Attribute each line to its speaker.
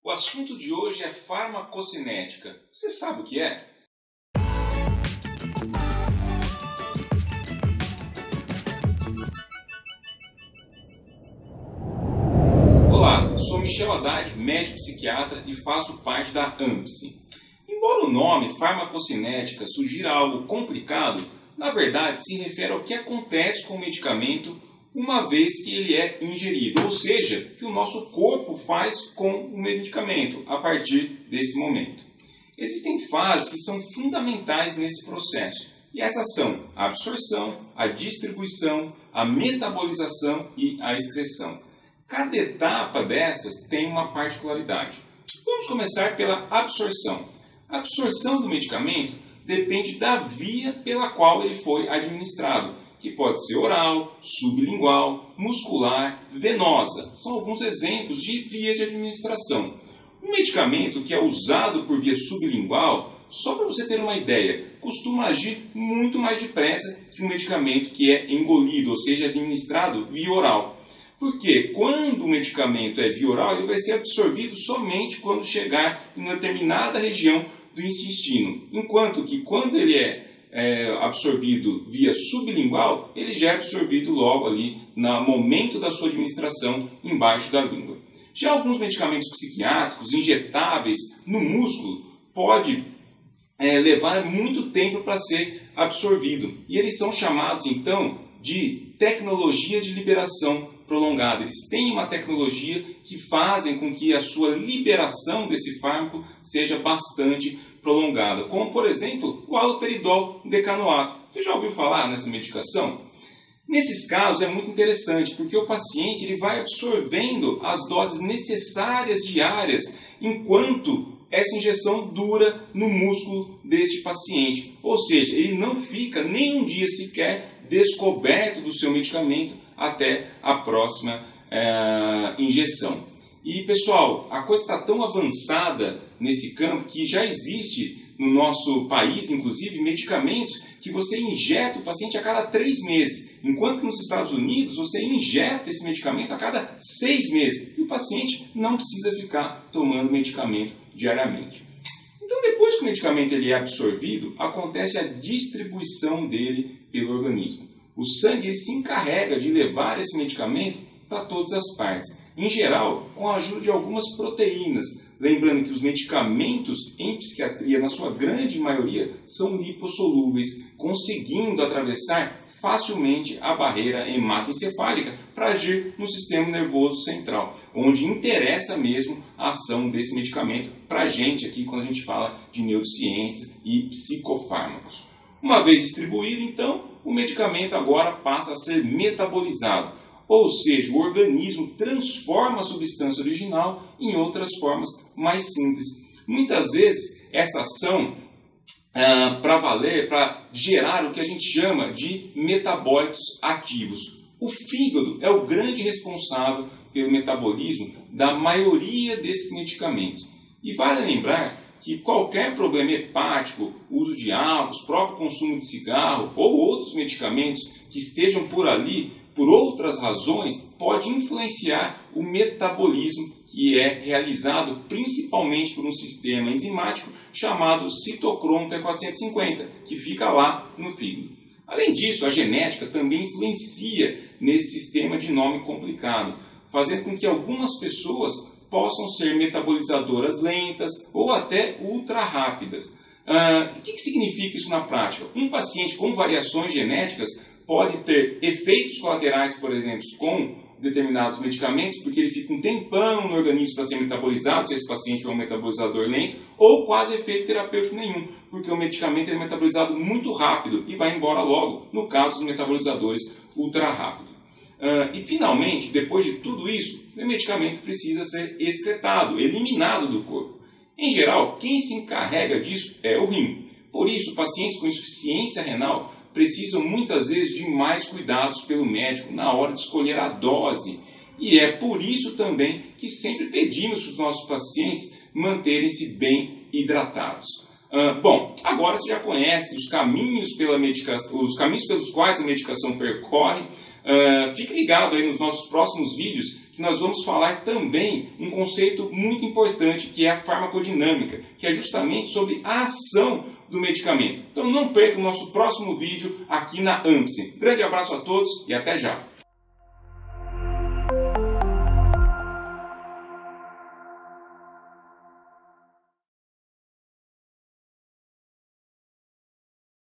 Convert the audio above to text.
Speaker 1: O assunto de hoje é farmacocinética. Você sabe o que é? Olá, sou Michel Haddad, médico psiquiatra e faço parte da AMPSI. Embora o nome farmacocinética sugira algo complicado, na verdade se refere ao que acontece com o medicamento uma vez que ele é ingerido, ou seja, que o nosso corpo faz com o medicamento a partir desse momento. Existem fases que são fundamentais nesse processo, e essas são a absorção, a distribuição, a metabolização e a excreção. Cada etapa dessas tem uma particularidade. Vamos começar pela absorção. A absorção do medicamento depende da via pela qual ele foi administrado, que pode ser oral, sublingual, muscular, venosa. São alguns exemplos de vias de administração. Um medicamento que é usado por via sublingual, só para você ter uma ideia, costuma agir muito mais depressa que um medicamento que é engolido, ou seja, administrado via oral. Porque quando o medicamento é via oral, ele vai ser absorvido somente quando chegar em uma determinada região do intestino. Enquanto que quando ele é absorvido via sublingual, ele já é absorvido logo ali no momento da sua administração embaixo da língua. Já alguns medicamentos psiquiátricos injetáveis no músculo pode levar muito tempo para ser absorvido. E eles são chamados então de tecnologia de liberação prolongada. Eles têm uma tecnologia que fazem com que a sua liberação desse fármaco seja bastante prolongada, como por exemplo o haloperidol decanoato. Você já ouviu falar nessa medicação? Nesses casos é muito interessante, porque o paciente ele vai absorvendo as doses necessárias diárias enquanto essa injeção dura no músculo deste paciente. Ou seja, ele não fica nem um dia sequer descoberto do seu medicamento até a próxima injeção. E pessoal, a coisa está tão avançada nesse campo que já existe no nosso país, inclusive, medicamentos que você injeta o paciente a cada 3 meses, enquanto que nos Estados Unidos você injeta esse medicamento a cada 6 meses e o paciente não precisa ficar tomando medicamento diariamente. Então, depois que o medicamento ele é absorvido, acontece a distribuição dele pelo organismo. O sangue ele se encarrega de levar esse medicamento para todas as partes, em geral com a ajuda de algumas proteínas. Lembrando que os medicamentos em psiquiatria, na sua grande maioria, são lipossolúveis, conseguindo atravessar facilmente a barreira hematoencefálica para agir no sistema nervoso central, onde interessa mesmo a ação desse medicamento para a gente aqui quando a gente fala de neurociência e psicofármacos. Uma vez distribuído, então, o medicamento agora passa a ser metabolizado, ou seja, o organismo transforma a substância original em outras formas mais simples. Muitas vezes, essa ação, para gerar o que a gente chama de metabólitos ativos. O fígado é o grande responsável pelo metabolismo da maioria desses medicamentos. E vale lembrar que qualquer problema hepático, uso de álcool, próprio consumo de cigarro ou outros medicamentos que estejam por ali, por outras razões, pode influenciar o metabolismo que é realizado principalmente por um sistema enzimático chamado citocromo P450, que fica lá no fígado. Além disso, a genética também influencia nesse sistema de nome complicado, fazendo com que algumas pessoas possam ser metabolizadoras lentas ou até ultra rápidas. O que significa isso na prática? Um paciente com variações genéticas pode ter efeitos colaterais, por exemplo, com determinados medicamentos, porque ele fica um tempão no organismo para ser metabolizado, se esse paciente é um metabolizador lento, ou quase efeito terapêutico nenhum, porque o medicamento é metabolizado muito rápido e vai embora logo, no caso dos metabolizadores ultra rápido. E finalmente, depois de tudo isso, o medicamento precisa ser excretado, eliminado do corpo. Em geral, quem se encarrega disso é o rim. Por isso, pacientes com insuficiência renal precisam muitas vezes de mais cuidados pelo médico na hora de escolher a dose. E é por isso também que sempre pedimos para os nossos pacientes manterem-se bem hidratados. Bom, agora você já conhece os caminhos pelos quais a medicação percorre. Fique ligado aí nos nossos próximos vídeos que nós vamos falar também um conceito muito importante, que é a farmacodinâmica, que é justamente sobre a ação do medicamento. Então não perca o nosso próximo vídeo aqui na AMPSE. Grande abraço a todos e até já!